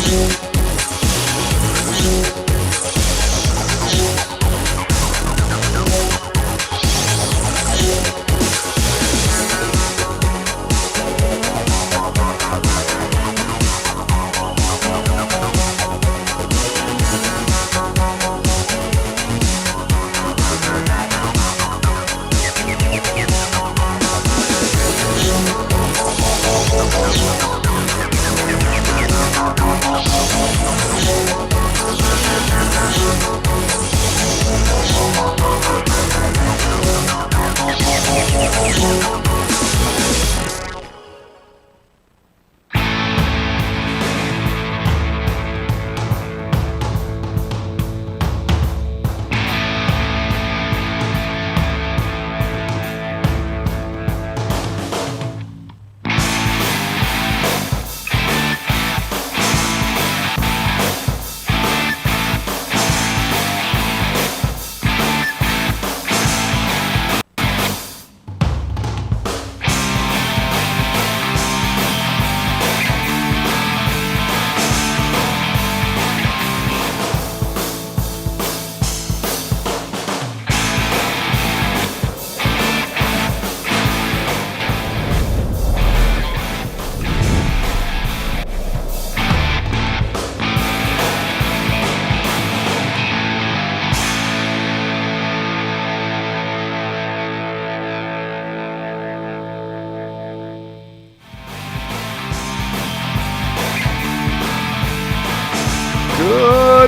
Good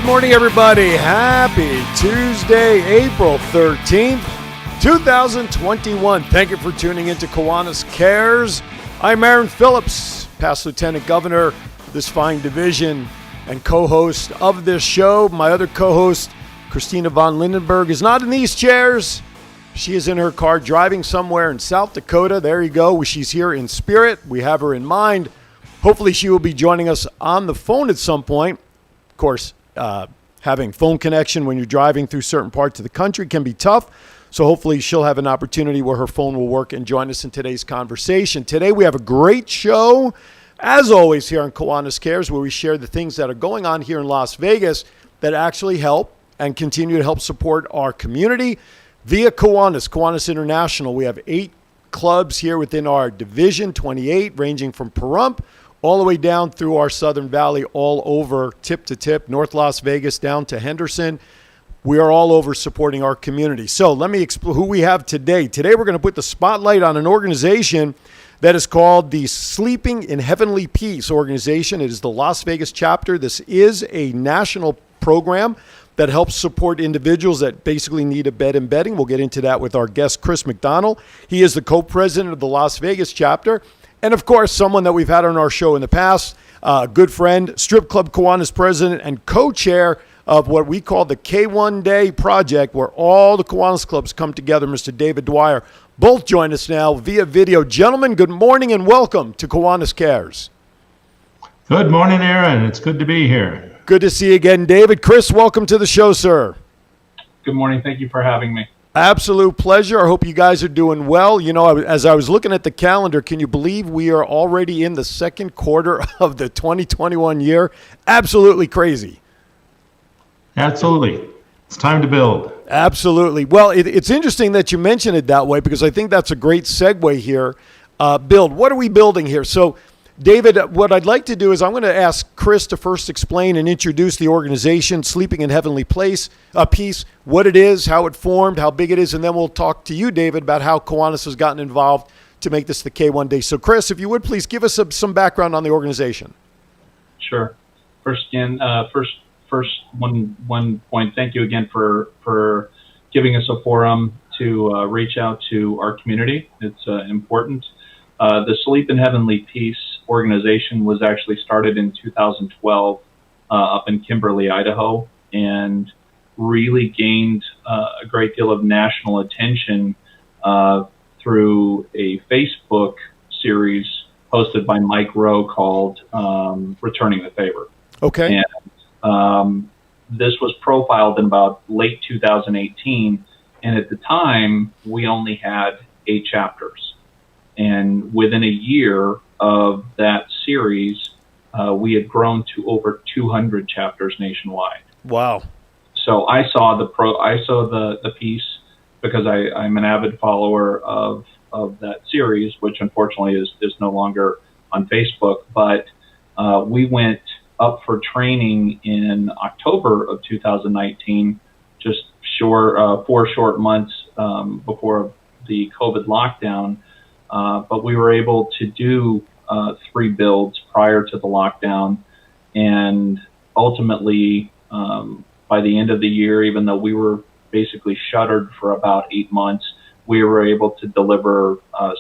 morning, everybody. Happy Tuesday, April 13th, 2021. Thank you for tuning into Kiwanis Kares. I'm Aaron Phillips, past Lieutenant Governor of this fine division and co-host of this show. My other co-host, Christina von Lindenberg, is not in these chairs. She is in her car driving somewhere in South Dakota. There you go. She's here in spirit. We have her in mind. Hopefully she will be joining us on the phone at some point. Of course, having phone connection when you're driving through certain parts of the country can be tough. So hopefully she'll have an opportunity where her phone will work and join us in today's conversation. Today we have a great show, as always, here on Kiwanis Kares, where we share the things that are going on here in Las Vegas that actually help and continue to help support our community via Kiwanis International. We have 8 clubs here within our division, 28, ranging from Pahrump all the way down through our Southern Valley, all over tip to tip, North Las Vegas down to Henderson. We are all over supporting our community. So let me explain who we have today. Today we're going to put the spotlight on an organization that is called the Sleeping in Heavenly Peace organization. It is the Las Vegas chapter. This is a national program that helps support individuals that basically need a bed and bedding. We'll get into that with our guest, Chris McDonald. He is the co-president of the Las Vegas chapter. And, of course, someone that we've had on our show in the past, a good friend, Strip Club Kiwanis president and co-chair of what we call the K1 Day Project, where all the Kiwanis clubs come together, Mr. David Dwyer. Both join us now via video. Gentlemen, good morning and welcome to Kiwanis Kares. Good morning, Aaron. It's good to be here. Good to see you again, David. Chris, welcome to the show, sir. Good morning. Thank you for having me. Absolute pleasure. I hope you guys are doing well. You know, as I was looking at the calendar, can you believe we are already in the second quarter of the 2021 year? Absolutely crazy. Absolutely. It's time to build. Absolutely. Well, it's interesting that you mention it that way, because I think that's a great segue here. Build. What are we building here? So, David, what I'd like to do is I'm going to ask Chris to first explain and introduce the organization, Sleeping in Heavenly Peace, what it is, how it formed, how big it is, and then we'll talk to you, David, about how Kiwanis has gotten involved to make this the K1 Day. So, Chris, if you would please give us some background on the organization. Sure. First, one point. Thank you again for giving us a forum to reach out to our community. It's important. The Sleep in Heavenly Peace organization was actually started in 2012 up in Kimberly, Idaho, and really gained a great deal of national attention through a Facebook series hosted by Mike Rowe called Returning the Favor. Okay. And this was profiled in about late 2018, and at the time, we only had 8 chapters. And within a year of that series, we had grown to over 200 chapters nationwide. Wow. So I saw the piece because I'm an avid follower of that series, which unfortunately is no longer on Facebook. But we went up for training in October of 2019, just 4 short months before the COVID lockdown. But we were able to do 3 builds prior to the lockdown, and ultimately, by the end of the year, even though we were basically shuttered for about 8 months, we were able to deliver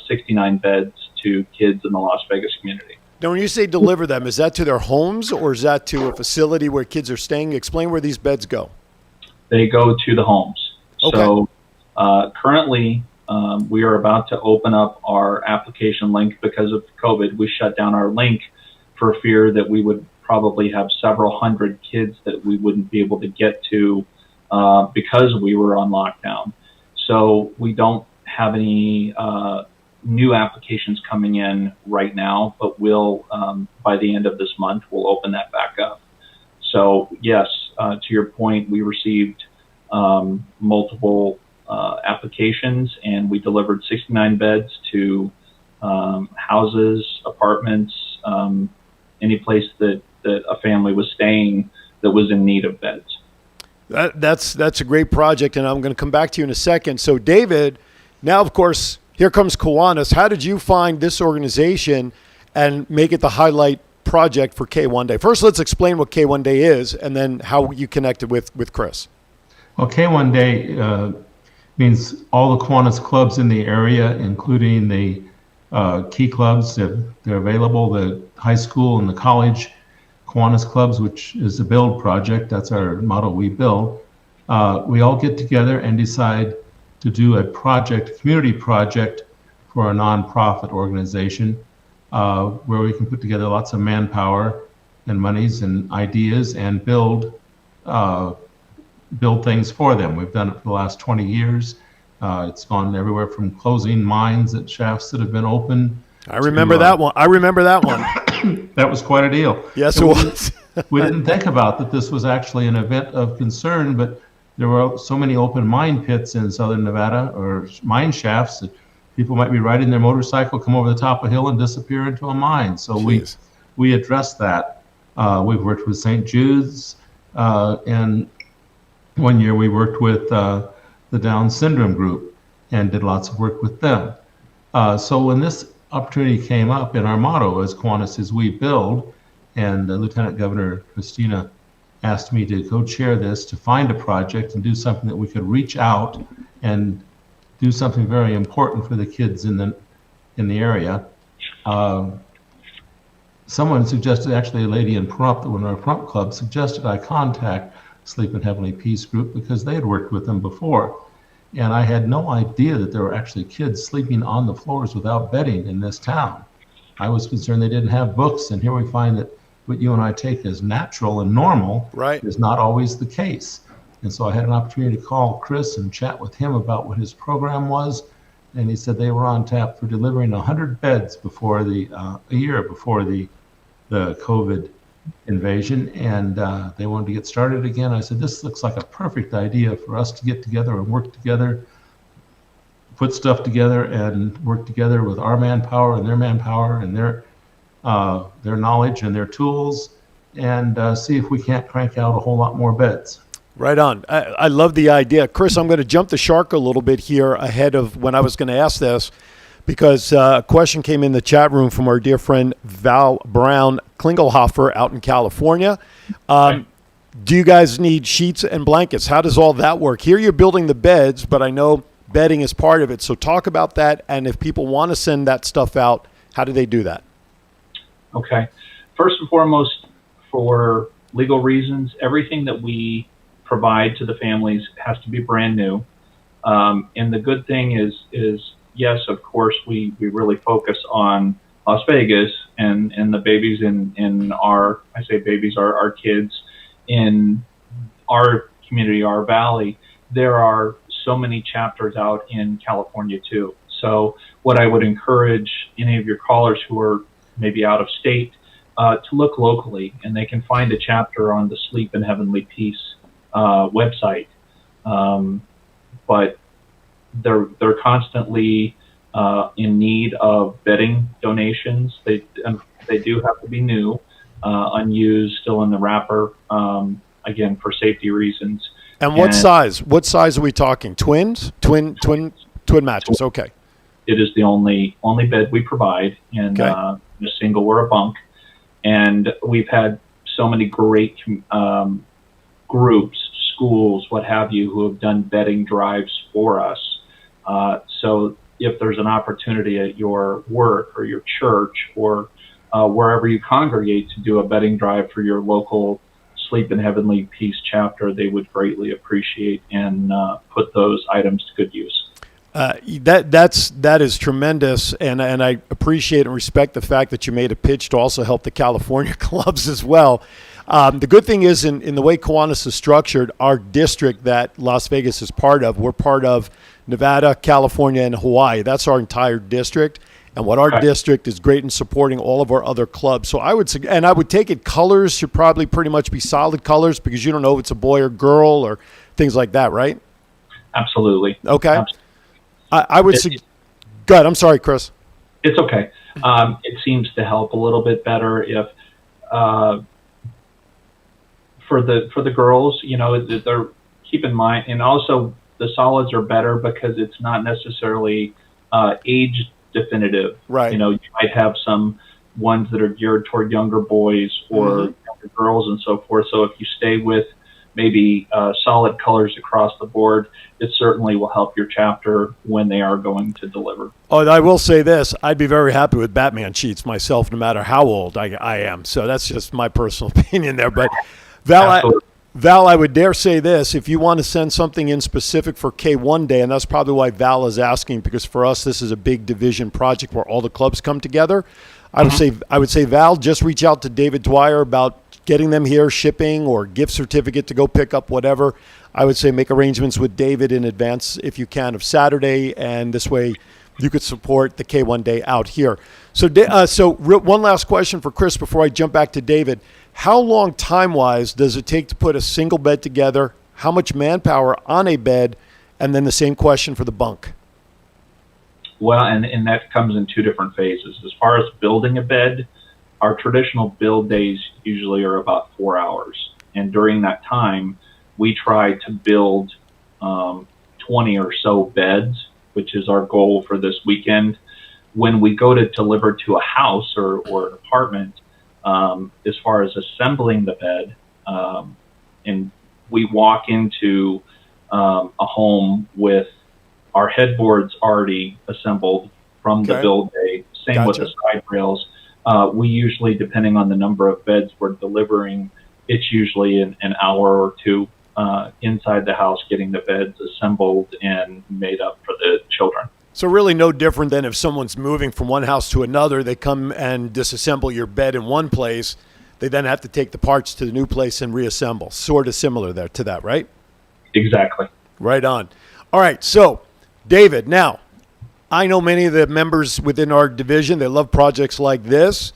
69 beds to kids in the Las Vegas community. Now, when you say deliver them, is that to their homes or is that to a facility where kids are staying? Explain where these beds go. They go to the homes. Okay. So currently, we are about to open up our application link. Because of COVID, we shut down our link for fear that we would probably have several hundred kids that we wouldn't be able to get to because we were on lockdown. So we don't have any new applications coming in right now, but we'll, by the end of this month, we'll open that back up. So yes, to your point, we received multiple applications, and we delivered 69 beds to houses, apartments, any place that a family was staying that was in need of beds. That's a great project, and I'm going to come back to you in a second. So, David, now, of course, here comes Kiwanis. How did you find this organization and make it the highlight project for K1 Day? First, let's explain what K1 Day is, and then how you connected with Chris. Well, K1 Day means all the Kiwanis clubs in the area, including the key clubs that they're available, the high school and the college Kiwanis clubs, which is a build project. That's our motto, we build. We all get together and decide to do a project, community project for a nonprofit organization where we can put together lots of manpower and monies and ideas and build things for them. We've done it for the last 20 years. It's gone everywhere from closing mines at shafts that have been open. I remember that one. That was quite a deal. Yes, it was. We didn't think about that this was actually an event of concern, but there were so many open mine pits in southern Nevada, or mine shafts, that people might be riding their motorcycle, come over the top of a hill and disappear into a mine. So we addressed that. We've worked with St. Jude's, and one year we worked with the Down syndrome group and did lots of work with them. So when this opportunity came up, in our motto as Kiwanis is we build, and Lieutenant Governor Christina asked me to co-chair this, to find a project and do something that we could reach out and do something very important for the kids in the area. Someone suggested, actually a lady in Pahrump, one of our Pahrump club, suggested I contact Sleep in Heavenly Peace group because they had worked with them before. And I had no idea that there were actually kids sleeping on the floors without bedding in this town. I was concerned they didn't have books, and here we find that what you and I take as natural and normal is not always the case. And so I had an opportunity to call Chris and chat with him about what his program was, and he said they were on tap for delivering 100 beds before a year before the COVID invasion, and they wanted to get started again. I said, this looks like a perfect idea for us to get together and work together, put stuff together and work together with our manpower and their knowledge and their tools, and see if we can't crank out a whole lot more beds. Right on. I love the idea. Chris, I'm going to jump the shark a little bit here ahead of when I was going to ask this, because a question came in the chat room from our dear friend Val Brown Klingelhofer out in California. Do you guys need sheets and blankets? How does all that work? Here you're building the beds, but I know bedding is part of it. So talk about that, and if people want to send that stuff out, how do they do that? Okay. First and foremost, for legal reasons, everything that we provide to the families has to be brand new. And the good thing is yes, of course, we really focus on Las Vegas and the babies in our, I say babies, our kids in our community, our valley. There are so many chapters out in California too. So what I would encourage any of your callers who are maybe out of state, to look locally, and they can find a chapter on the Sleep in Heavenly Peace website. But they're constantly in need of bedding donations. They do have to be new, unused, still in the wrapper. Again, for safety reasons. And what size? What size are we talking? Twins? Twin mattress. Okay. It is the only bed we provide in a single or a bunk. And we've had so many great groups, schools, what have you, who have done bedding drives for us. So if there's an opportunity at your work or your church or wherever you congregate to do a bedding drive for your local Sleep in Heavenly Peace chapter, they would greatly appreciate and put those items to good use. That is tremendous, and I appreciate and respect the fact that you made a pitch to also help the California clubs as well. The good thing is in the way Kiwanis is structured, our district that Las Vegas is part of, we're part of Nevada, California, and Hawaii. That's our entire district. And what our district is great in supporting all of our other clubs. So I would take it colors should probably pretty much be solid colors because you don't know if it's a boy or girl or things like that, right? Absolutely. Okay. Absolutely. I would say, go ahead. I'm sorry, Chris. It's okay. It seems to help a little bit better if for the girls, they're keep in mind, and also the solids are better because it's not necessarily age definitive. Right. You might have some ones that are geared toward younger boys or younger girls and so forth. So if you stay with maybe solid colors across the board, it certainly will help your chapter when they are going to deliver. Oh, I will say this. I'd be very happy with Batman sheets myself, no matter how old I am. So that's just my personal opinion there. But Val, I would dare say this. If you want to send something in specific for K1 Day, and that's probably why Val is asking, because for us this is a big division project where all the clubs come together. I would say, Val, just reach out to David Dwyer about getting them here, shipping or gift certificate to go pick up whatever. I would say make arrangements with David in advance if you can of Saturday, and this way you could support the K1 Day out here. So one last question for Chris before I jump back to David. How long time-wise does it take to put a single bed together? How much manpower on a bed? And then the same question for the bunk. Well, and that comes in two different phases. As far as building a bed, our traditional build days usually are about 4 hours. And during that time, we try to build 20 or so beds, which is our goal for this weekend. When we go to deliver to a house or an apartment, as far as assembling the bed, and we walk into a home with our headboards already assembled from the build day, same with the side rails. We usually, depending on the number of beds we're delivering, it's usually an hour or two inside the house getting the beds assembled and made up for the children. So really no different than if someone's moving from one house to another, they come and disassemble your bed in one place. They then have to take the parts to the new place and reassemble. Sort of similar there to that, right? Exactly. Right on. All right. So, David, now, I know many of the members within our division, they love projects like this.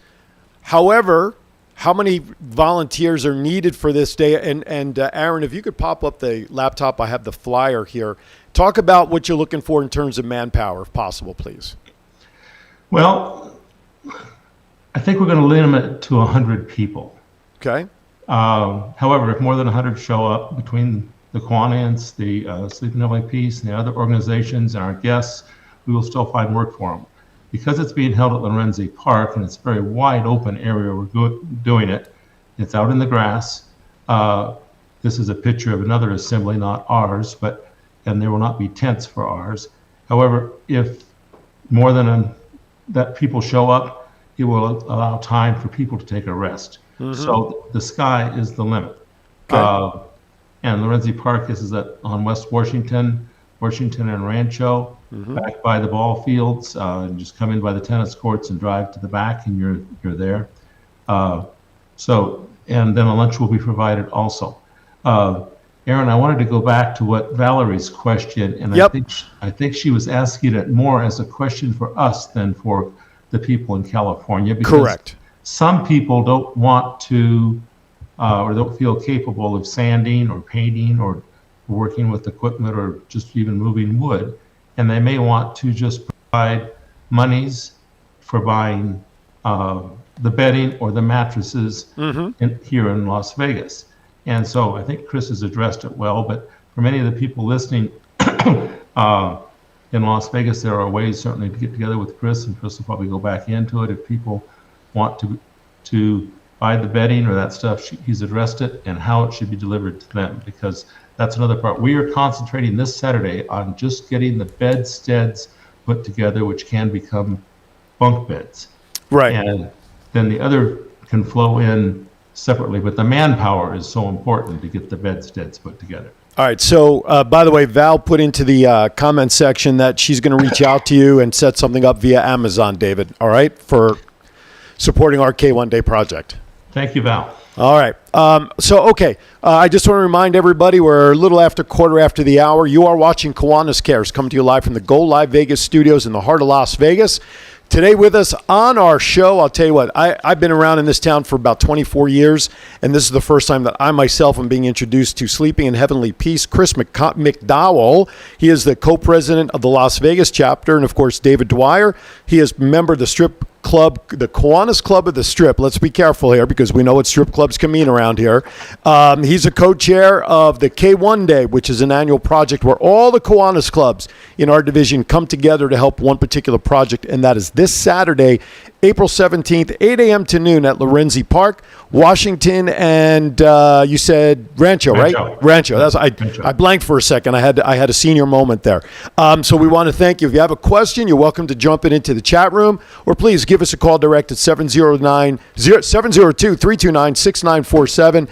However, how many volunteers are needed for this day? And Aaron, if you could pop up the laptop, I have the flyer here. Talk about what you're looking for in terms of manpower, if possible, please. Well, I think we're going to limit it to 100 people. Okay. However, if more than 100 show up between the Kiwanis, the Sleep in Heavenly Peace, and the other organizations and our guests, we will still find work for them. Because it's being held at Lorenzi Park, and it's a very wide open area we're doing it, it's out in the grass. This is a picture of another assembly, not ours, and there will not be tents for ours. However, if more than that people show up, it will allow time for people to take a rest. Mm-hmm. So the sky is the limit. Okay. And Lorenzi Park is on West Washington and Rancho, back by the ball fields. And just come in by the tennis courts and drive to the back, and you're there. And then a lunch will be provided also. Aaron, I wanted to go back to what Valerie's question, and I think she was asking it more as a question for us than for the people in California. Because correct. Some people don't want to or don't feel capable of sanding or painting or working with equipment or just even moving wood. And they may want to just provide monies for buying the bedding or the mattresses here in Las Vegas. And so I think Chris has addressed it well, but for many of the people listening in Las Vegas, there are ways certainly to get together with Chris, and Chris will probably go back into it if people want to buy the bedding or that stuff. He's addressed it and how it should be delivered to them, because that's another part. We are concentrating this Saturday on just getting the bedsteads put together, which can become bunk beds. Right. And then the other can flow in separately, but the manpower is so important to get the bedsteads put together. All right. So, by the way, Val put into the comment section that she's going to reach out to you and set something up via Amazon, David. All right, for supporting our K1 Day project. Thank you, Val. All right. Okay. I just want to remind everybody we're a little after quarter after the hour. You are watching Kiwanis Kares, coming to you live from the Go Live Vegas studios in the heart of Las Vegas. Today with us on our show, I'll tell you what, I've been around in this town for about 24 years, and this is the first time that I myself am being introduced to Sleeping in Heavenly Peace. Chris McDowell, he is the co-president of the Las Vegas chapter, and of course, David Dwyer, he is a member of the Strip Club, the Kiwanis Club of the Strip. Let's be careful here because we know what strip clubs can mean around here. He's a co-chair of the K1 Day, which is an annual project where all the Kiwanis clubs in our division come together to help one particular project, and that is this Saturday, April 17th, 8 a.m. to noon at Lorenzi Park, Washington, and you said Rancho, right? Rancho. I blanked for a second. I had a senior moment there. So we want to thank you. If you have a question, you're welcome to jump it into the chat room, or please give us a call direct at 702-329-6947.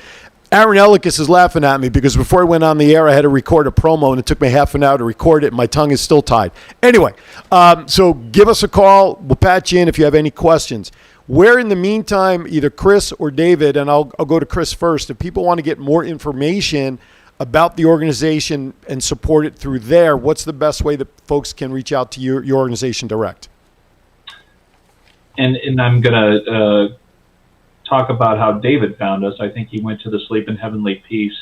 Aaron Ellicus is laughing at me because before I went on the air, I had to record a promo, and it took me half an hour to record it, and my tongue is still tied. Anyway, so give us a call. We'll patch you in if you have any questions. Where in the meantime, either Chris or David, and I'll go to Chris first, if people want to get more information about the organization and support it through there, what's the best way that folks can reach out to your organization direct? And I'm going to talk about how David found us. I think he went to the Sleep in Heavenly Peace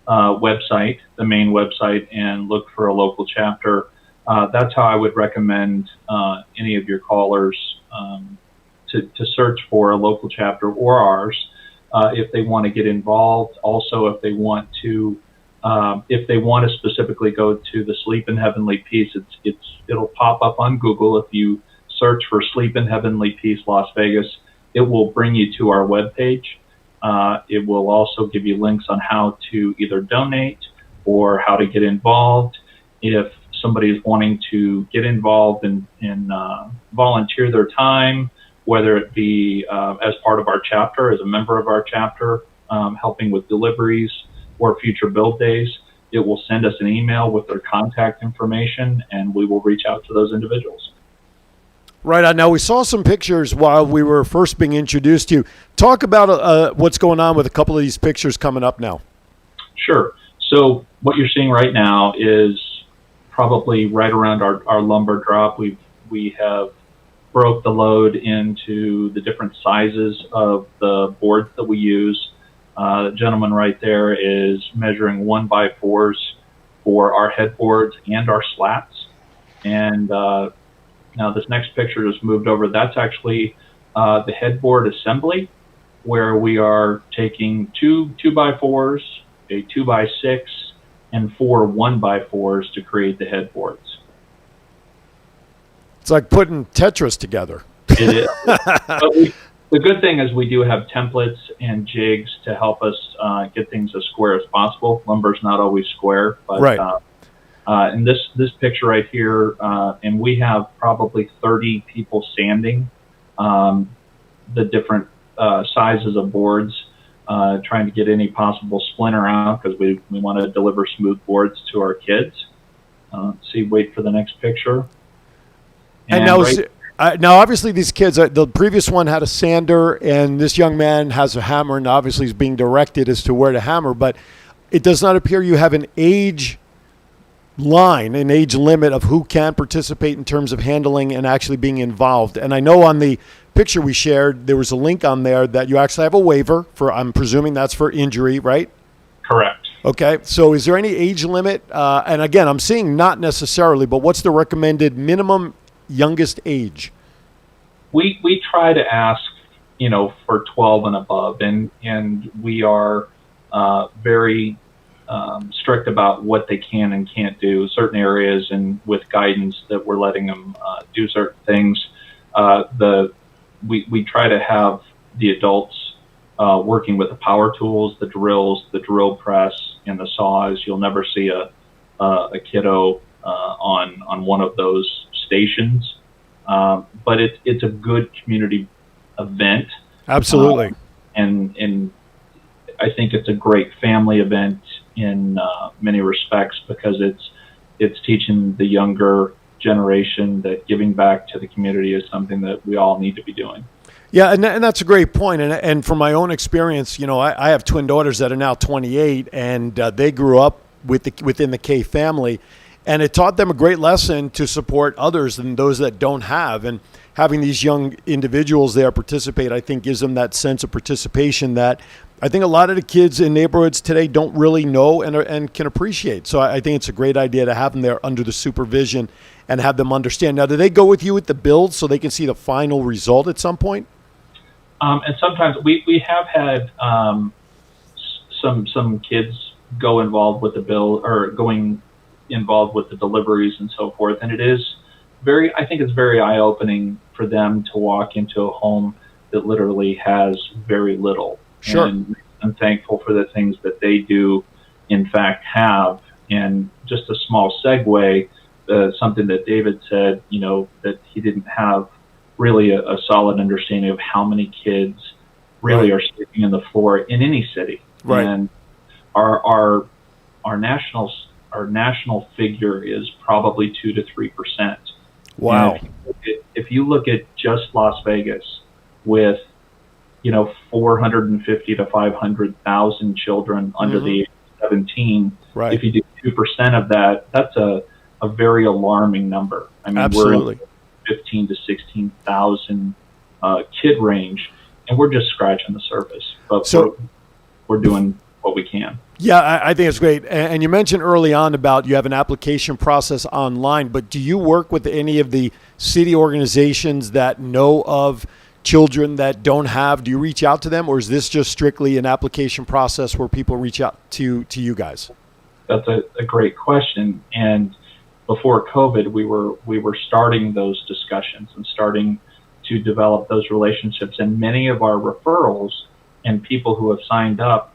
website, the main website, and looked for a local chapter. That's how I would recommend any of your callers to search for a local chapter or ours if they want to get involved. Also, if they want to specifically go to the Sleep in Heavenly Peace, it'll pop up on Google. If you search for Sleep in Heavenly Peace Las Vegas, it will bring you to our webpage. It will also give you links on how to either donate or how to get involved. If somebody is wanting to get involved and volunteer their time, whether it be as part of our chapter, as a member of our chapter, helping with deliveries or future build days, it will send us an email with their contact information, and we will reach out to those individuals. Right on. Now, we saw some pictures while we were first being introduced to you. Talk about what's going on with a couple of these pictures coming up now. Sure. So what you're seeing right now is probably right around our lumber drop. We have broke the load into the different sizes of the boards that we use. The gentleman right there is measuring 1x4s for our headboards and our slats. And now this next picture just moved over. That's actually the headboard assembly, where we are taking two 2x4s, a 2x6, and 4 1x4s to create the headboards. It's like putting Tetris together. It is. But the good thing is we do have templates and jigs to help us get things as square as possible. Lumber's not always square, but right. And this picture right here, and we have probably 30 people sanding the different sizes of boards, trying to get any possible splinter out because we want to deliver smooth boards to our kids. Wait for the next picture. And now, obviously, these kids, the previous one had a sander, and this young man has a hammer, and obviously he's being directed as to where to hammer, but it does not appear you have an age line, an age limit of who can participate in terms of handling and actually being involved. And I know on the picture we shared, there was a link on there that you actually have a waiver for, I'm presuming that's for injury, right? Correct. Okay. So is there any age limit? And again, I'm seeing not necessarily, but what's the recommended minimum youngest age? We try to ask, for 12 and above, and we are very strict about what they can and can't do. Certain areas, and with guidance that we're letting them do certain things. We try to have the adults working with the power tools, the drills, the drill press, and the saws. You'll never see a kiddo on one of those stations. But it's a good community event. Absolutely. And I think it's a great family event in many respects, because it's teaching the younger generation that giving back to the community is something that we all need to be doing. Yeah, and that's a great point. And from my own experience, I have twin daughters that are now 28, and they grew up within the K family, and it taught them a great lesson to support others and those that don't have. And having these young individuals there participate, I think, gives them that sense of participation that I think a lot of the kids in neighborhoods today don't really know and can appreciate. So I think it's a great idea to have them there under the supervision and have them understand. Now, do they go with you with the build so they can see the final result at some point? And sometimes we have had some kids go involved with the build, or going involved with the deliveries and so forth. And I think it's very eye-opening for them to walk into a home that literally has very little. Sure. And I'm thankful for the things that they do, in fact, have. And just a small segue, something that David said, that he didn't have really a solid understanding of how many kids really are sleeping on the floor in any city. Right. And our national figure is probably 2 to 3%. Wow. If you look at just Las Vegas, with 450 to 500,000 children under the age of 17, right. If you do 2% of that, that's a very alarming number. I mean, absolutely. We're in 15 to 16,000 kid range, and we're just scratching the surface. But so we're doing what we can. Yeah, I think it's great. And you mentioned early on about you have an application process online, but do you work with any of the city organizations that know of children that don't have? Do you reach out to them, or is this just strictly an application process where people reach out to you guys? That's a great question. And before COVID, we were starting those discussions and starting to develop those relationships. And many of our referrals and people who have signed up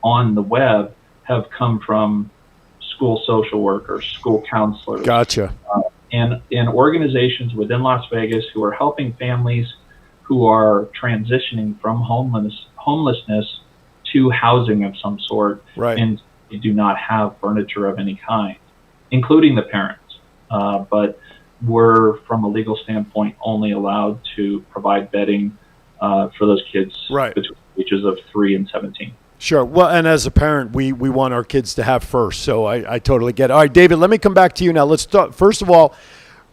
on the web have come from school social workers, school counselors. Gotcha. And organizations within Las Vegas who are helping families who are transitioning from homelessness to housing of some sort. Right. And they do not have furniture of any kind, including the parents. But we're, from a legal standpoint, only allowed to provide bedding for those kids between the ages of 3 and 17. Sure. Well, and as a parent, we want our kids to have first. So I totally get it. All right, David, let me come back to you now. Let's talk. First of all,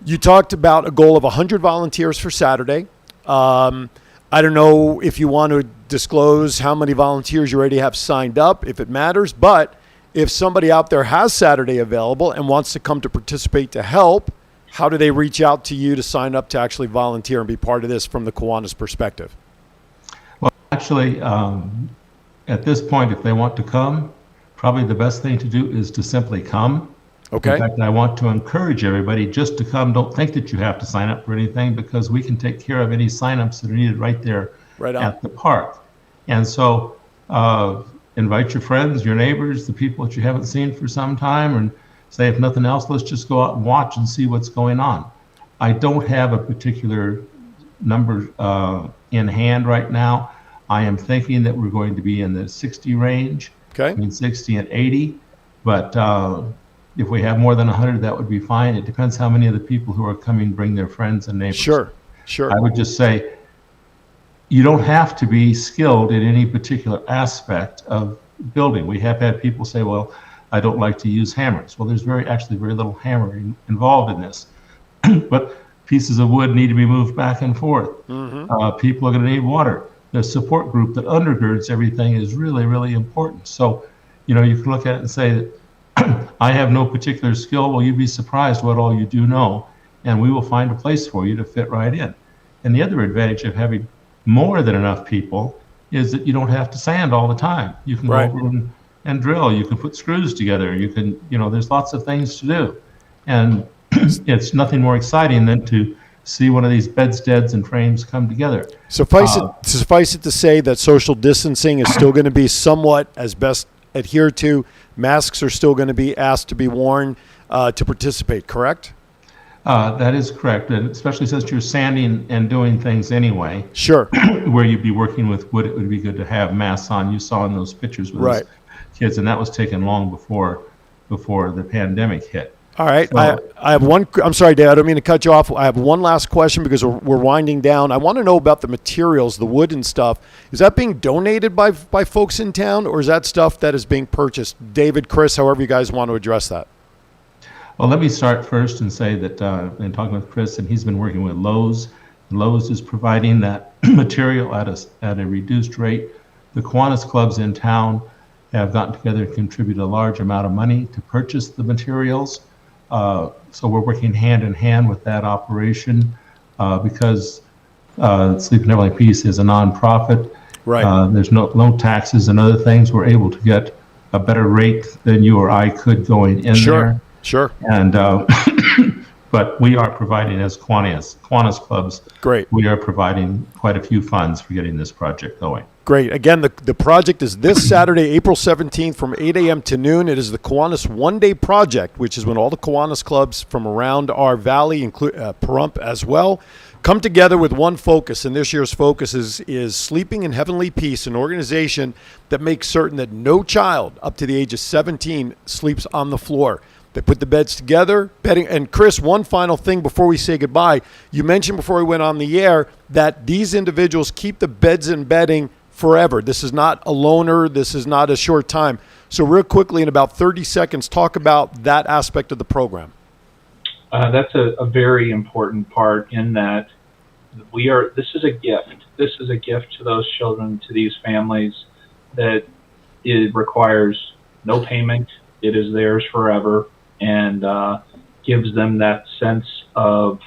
you talked about a goal of 100 volunteers for Saturday. I don't know if you want to disclose how many volunteers you already have signed up, if it matters. But if somebody out there has Saturday available and wants to come to participate to help, how do they reach out to you to sign up to actually volunteer and be part of this from the Kiwanis perspective? Well, actually, at this point, if they want to come, probably the best thing to do is to simply come. Okay. In fact, I want to encourage everybody just to come. Don't think that you have to sign up for anything, because we can take care of any signups that are needed right there at the park. And so invite your friends, your neighbors, the people that you haven't seen for some time, and say, if nothing else, let's just go out and watch and see what's going on. I don't have a particular number in hand right now. I am thinking that we're going to be in the 60 range, between 60 and 80. But if we have more than 100, that would be fine. It depends how many of the people who are coming bring their friends and neighbors. Sure. I would just say, you don't have to be skilled in any particular aspect of building. We have had people say, well, I don't like to use hammers. Well, there's actually very little hammering involved in this. But pieces of wood need to be moved back and forth. People are going to need water. The support group that undergirds everything is really, really important. So, you can look at it and say that I have no particular skill. Well, you'd be surprised what all you do know, and we will find a place for you to fit right in. And the other advantage of having more than enough people is that you don't have to sand all the time. You can go over and drill. You can put screws together. You can, there's lots of things to do. And it's nothing more exciting than to see one of these bedsteads and frames come together. Suffice it to say that social distancing is still going to be somewhat as best adhered to. Masks are still going to be asked to be worn to participate, correct? That is correct, and especially since you're sanding and doing things anyway. Sure. Where you'd be working with wood, it would be good to have masks on. You saw in those pictures with those kids, and that was taken long before the pandemic hit. All right. So, I have one. I'm sorry, Dave. I don't mean to cut you off. I have one last question because we're winding down. I want to know about the materials, the wood and stuff. Is that being donated by folks in town, or is that stuff that is being purchased? David, Chris, however you guys want to address that. Well, let me start first and say that in talking with Chris, and he's been working with Lowe's. Lowe's is providing that material at a reduced rate. The Kiwanis clubs in town have gotten together and contributed a large amount of money to purchase the materials. So we're working hand in hand with that operation because Sleep in Heavenly Peace is a nonprofit. Right. There's no taxes and other things. We're able to get a better rate than you or I could going in there. Sure. And but we are providing as Kiwanis clubs. Great. We are providing quite a few funds for getting this project going. Great. Again, the project is this Saturday, April 17th from 8 a.m. to noon. It is the Kiwanis one-day project, which is when all the Kiwanis clubs from around our valley, include Pahrump as well, come together with one focus. And this year's focus is Sleeping in Heavenly Peace, an organization that makes certain that no child up to the age of 17 sleeps on the floor. They put the beds together, bedding. And Chris, one final thing before we say goodbye. You mentioned before we went on the air that these individuals keep the beds and bedding forever. This is not a loaner. This is not a short time. So real quickly, in about 30 seconds, talk about that aspect of the program. That's a very important part in that this is a gift. This is a gift to those children, to these families, that it requires no payment. It is theirs forever, and gives them that sense of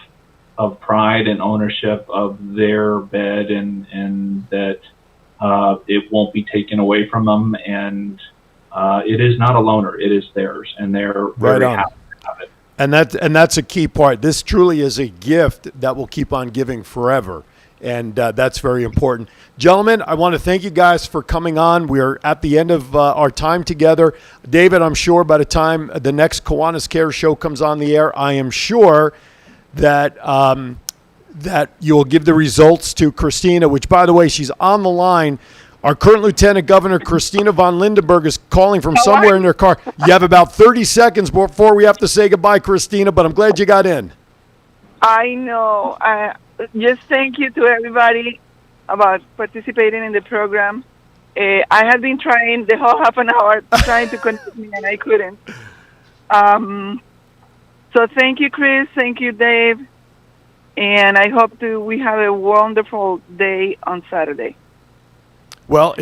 pride and ownership of their bed, and that it won't be taken away from them, and it is not a loaner. It is theirs, and they're very happy to have it. And that's a key part. This truly is a gift that will keep on giving forever, and that's very important. Gentlemen, I want to thank you guys for coming on. We're at the end of our time together. David, I'm sure by the time the next Kiwanis Kares show comes on the air, I am sure that that you'll give the results to Christina, which, by the way, she's on the line. Our current Lieutenant Governor, Christina von Lindenberg, is calling from somewhere in her car. You have about 30 seconds before we have to say goodbye, Christina, but I'm glad you got in. I know. Just thank you to everybody about participating in the program. I had been trying the whole half an hour trying to connect me, and I couldn't. So thank you, Chris. Thank you, Dave. And I hope we have a wonderful day on Saturday. Well,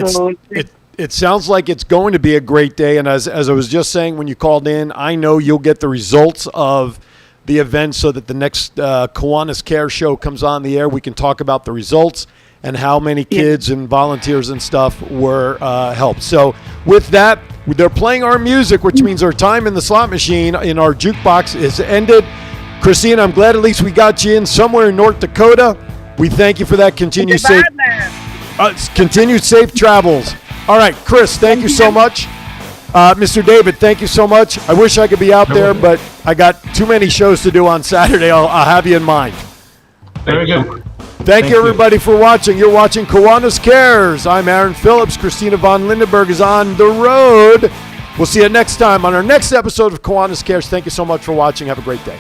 it sounds like it's going to be a great day. And as I was just saying when you called in, I know you'll get the results of the event so that the next Kiwanis Kares show comes on the air. We can talk about the results and how many kids and volunteers and stuff were helped. So with that, they're playing our music, which means our time in the slot machine in our jukebox is ended. Christina, I'm glad at least we got you in somewhere in North Dakota. We thank you for that. Continued safe travels. All right, Chris, thank you so much. Mr. David, thank you so much. I wish I could be out there, but I got too many shows to do on Saturday. I'll have you in mind. Very good. Thank you, everybody, for watching. You're watching Kiwanis Kares. I'm Aaron Phillips. Christina von Lindenberg is on the road. We'll see you next time on our next episode of Kiwanis Kares. Thank you so much for watching. Have a great day.